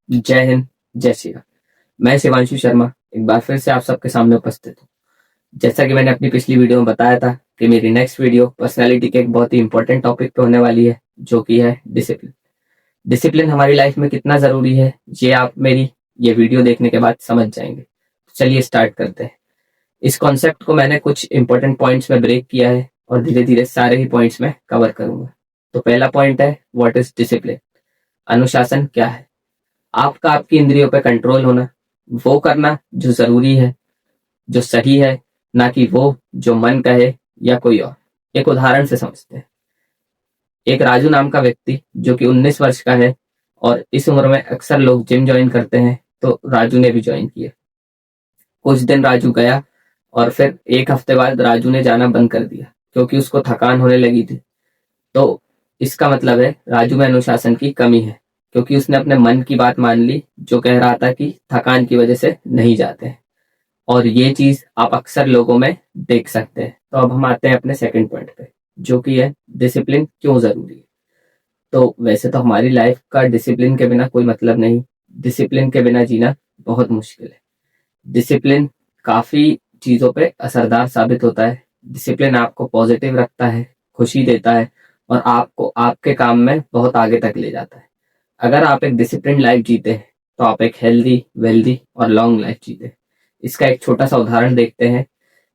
जय हिंद, जय श्री राम। मैं शिवांशु शर्मा एक बार फिर से आप सबके सामने उपस्थित हूँ। जैसा कि मैंने अपनी पिछली वीडियो में बताया था कि मेरी नेक्स्ट वीडियो पर्सनालिटी के एक बहुत ही इंपॉर्टेंट टॉपिक पे होने वाली है, जो कि है डिसिप्लिन। डिसिप्लिन हमारी लाइफ में कितना ज़रूरी है, ये आप मेरी ये वीडियो देखने के बाद समझ जाएंगे। तो चलिए स्टार्ट करते हैं। इस कॉन्सेप्ट को मैंने कुछ इंपॉर्टेंट पॉइंट्स में ब्रेक किया है और धीरे धीरे सारे ही पॉइंट्स में कवर करूंगा। तो पहला पॉइंट है, व्हाट इज डिसिप्लिन। अनुशासन क्या है? आपका आपकी इंद्रियों पे कंट्रोल होना, वो करना जो जरूरी है, जो सही है, ना कि वो जो मन कहे या कोई और। एक उदाहरण से समझते हैं। एक राजू नाम का व्यक्ति जो कि 19 वर्ष का है और इस उम्र में अक्सर लोग जिम ज्वाइन करते हैं, तो राजू ने भी ज्वाइन किया। कुछ दिन राजू गया और फिर एक हफ्ते बाद राजू ने जाना बंद कर दिया क्योंकि उसको थकान होने लगी थी। तो इसका मतलब है राजू में अनुशासन की कमी है, क्योंकि उसने अपने मन की बात मान ली जो कह रहा था कि थकान की वजह से नहीं जाते हैं। और ये चीज आप अक्सर लोगों में देख सकते हैं। तो अब हम आते हैं अपने सेकंड पॉइंट पे, जो कि है डिसिप्लिन क्यों जरूरी है। तो वैसे तो हमारी लाइफ का डिसिप्लिन के बिना कोई मतलब नहीं। डिसिप्लिन के बिना जीना बहुत मुश्किल है। डिसिप्लिन काफी चीजों पे असरदार साबित होता है। डिसिप्लिन आपको पॉजिटिव रखता है, खुशी देता है और आपको आपके काम में बहुत आगे तक ले जाता है। अगर आप एक डिसिप्लिन लाइफ जीते हैं तो आप एक हेल्दी, वेल्दी और लॉन्ग लाइफ जीते हैं। इसका एक छोटा सा उदाहरण देखते हैं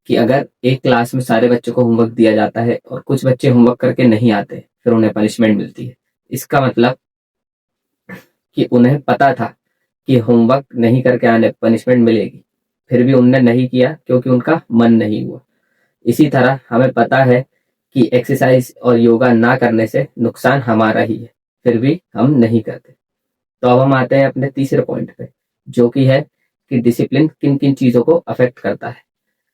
कि अगर एक क्लास में सारे बच्चों को होमवर्क दिया जाता है और कुछ बच्चे होमवर्क करके नहीं आते, फिर उन्हें पनिशमेंट मिलती है। इसका मतलब कि उन्हें पता था कि होमवर्क नहीं करके आने पर पनिशमेंट मिलेगी, फिर भी उनने नहीं किया क्योंकि उनका मन नहीं हुआ। इसी तरह हमें पता है कि एक्सरसाइज और योगा ना करने से नुकसान हमारा ही है, फिर भी हम नहीं करते। तो अब हम आते हैं अपने तीसरे पॉइंट पे, जो कि है कि डिसिप्लिन किन किन चीज़ों को अफेक्ट करता है।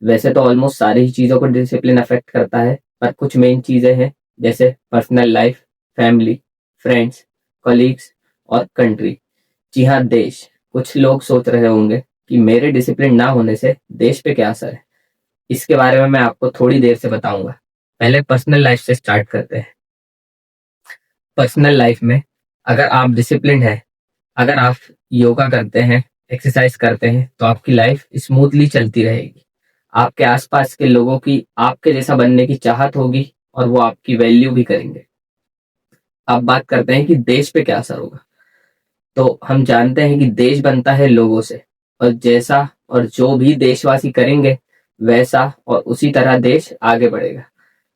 वैसे तो ऑलमोस्ट सारी ही चीज़ों को डिसिप्लिन अफेक्ट करता है, पर कुछ मेन चीज़ें हैं, जैसे personal life, family, friends, colleagues और कंट्री। जी हाँ, देश। कुछ लोग सोच रहे होंगे कि मेरे डिसिप्लिन ना होने से देश पे क्या असर है। इसके बारे में मैं आपको थोड़ी देर से बताऊंगा। पहले पर्सनल लाइफ से स्टार्ट करते हैं। पर्सनल लाइफ में अगर आप डिसिप्लिन है, अगर आप योगा करते हैं, एक्सरसाइज करते हैं, तो आपकी लाइफ स्मूथली चलती रहेगी। आपके आसपास के लोगों की आपके जैसा बनने की चाहत होगी और वो आपकी वैल्यू भी करेंगे। अब बात करते हैं कि देश पे क्या असर होगा। तो हम जानते हैं कि देश बनता है लोगों से, और जैसा और जो भी देशवासी करेंगे वैसा और उसी तरह देश आगे बढ़ेगा।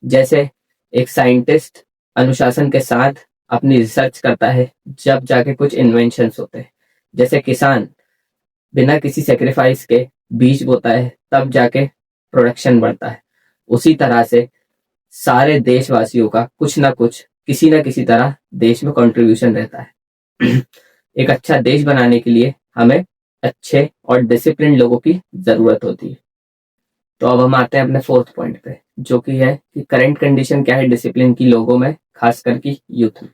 जैसे एक साइंटिस्ट अनुशासन के साथ अपनी रिसर्च करता है, जब जाके कुछ इन्वेंशंस होते हैं। जैसे किसान बिना किसी सेक्रीफाइस के बीज बोता है, तब जाके प्रोडक्शन बढ़ता है। उसी तरह से सारे देशवासियों का कुछ ना कुछ, किसी ना किसी तरह देश में कंट्रीब्यूशन रहता है। एक अच्छा देश बनाने के लिए हमें अच्छे और डिसिप्लिन लोगों की जरूरत होती है। तो अब हम आते हैं अपने फोर्थ पॉइंट पे, जो कि है कि करंट कंडीशन क्या है डिसिप्लिन की लोगों में, खासकर की यूथ में।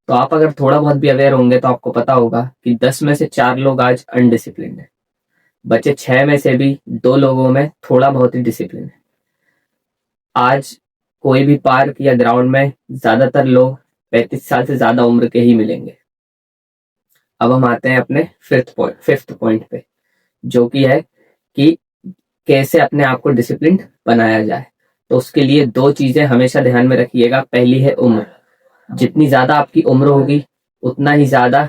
तो आप अगर थोड़ा बहुत भी अवेयर होंगे तो आपको पता होगा कि 10 में से 4 लोग आज अनडिसिप्लिन है। बचे 6 में से भी 2 लोगों में थोड़ा बहुत ही डिसिप्लिन है। आज कोई भी पार्क या ग्राउंड में ज्यादातर लोग 35 साल से ज्यादा उम्र के ही मिलेंगे। अब हम आते हैं अपने फिफ्थ पॉइंट पे, जो कि है कि कैसे अपने आप को डिसिप्लिन बनाया जाए। तो उसके लिए 2 चीजें हमेशा ध्यान में रखिएगा। पहली है उम्र। जितनी ज्यादा आपकी उम्र होगी, उतना ही ज्यादा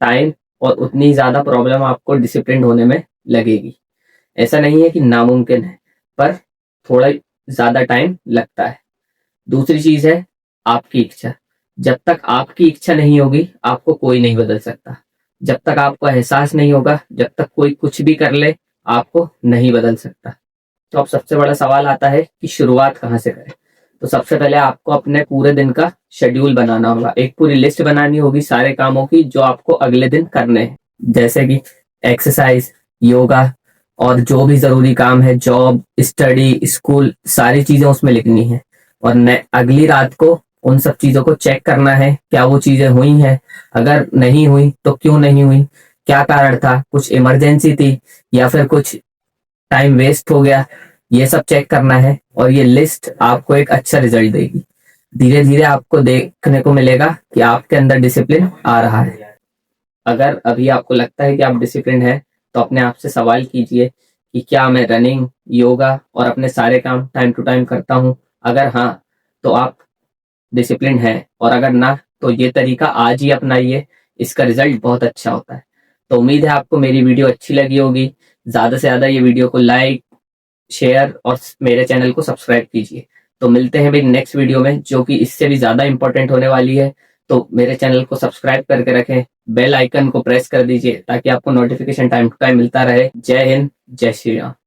टाइम और उतनी ही ज्यादा प्रॉब्लम आपको डिसिप्लिन होने में लगेगी। ऐसा नहीं है कि नामुमकिन है, पर थोड़ा ज्यादा टाइम लगता है। दूसरी चीज है आपकी इच्छा। जब तक आपकी इच्छा नहीं होगी, आपको कोई नहीं बदल सकता। जब तक आपको एहसास नहीं होगा, जब तक कोई कुछ भी कर ले, आपको नहीं बदल सकता। तो अब सबसे बड़ा सवाल आता है कि शुरुआत कहाँ से करें। तो सबसे पहले आपको अपने पूरे दिन का शेड्यूल बनाना होगा। एक पूरी लिस्ट बनानी होगी सारे कामों की जो आपको अगले दिन करने हैं, जैसे कि एक्सरसाइज, योगा और जो भी जरूरी काम है, जॉब, स्टडी, स्कूल, सारी चीजें उसमें लिखनी है। और अगली रात को उन सब चीजों को चेक करना है, क्या वो चीजें हुई हैं। अगर नहीं हुई तो क्यों नहीं हुई, क्या कारण था, कुछ इमरजेंसी थी या फिर कुछ टाइम वेस्ट हो गया। ये सब चेक करना है और ये लिस्ट आपको एक अच्छा रिजल्ट देगी। धीरे धीरे आपको देखने को मिलेगा कि आपके अंदर डिसिप्लिन आ रहा है। अगर अभी आपको लगता है कि आप डिसिप्लिन है, तो अपने आप से सवाल कीजिए कि क्या मैं रनिंग, योगा और अपने सारे काम टाइम टू टाइम करता हूँ? अगर हाँ, तो आप डिसिप्लिन है, और अगर ना, तो ये तरीका आज ही अपनाइए, इसका रिजल्ट बहुत अच्छा होता है। तो उम्मीद है आपको मेरी वीडियो अच्छी लगी होगी। ज़्यादा से ज़्यादा ये वीडियो को लाइक, शेयर और मेरे चैनल को सब्सक्राइब कीजिए। तो मिलते हैं मेरी नेक्स्ट वीडियो में, जो कि इससे भी ज़्यादा इंपॉर्टेंट होने वाली है। तो मेरे चैनल को सब्सक्राइब करके रखें, बेल आइकन को प्रेस कर दीजिए ताकि आपको नोटिफिकेशन टाइम टू टाइम मिलता रहे। जय हिंद, जय श्री राम।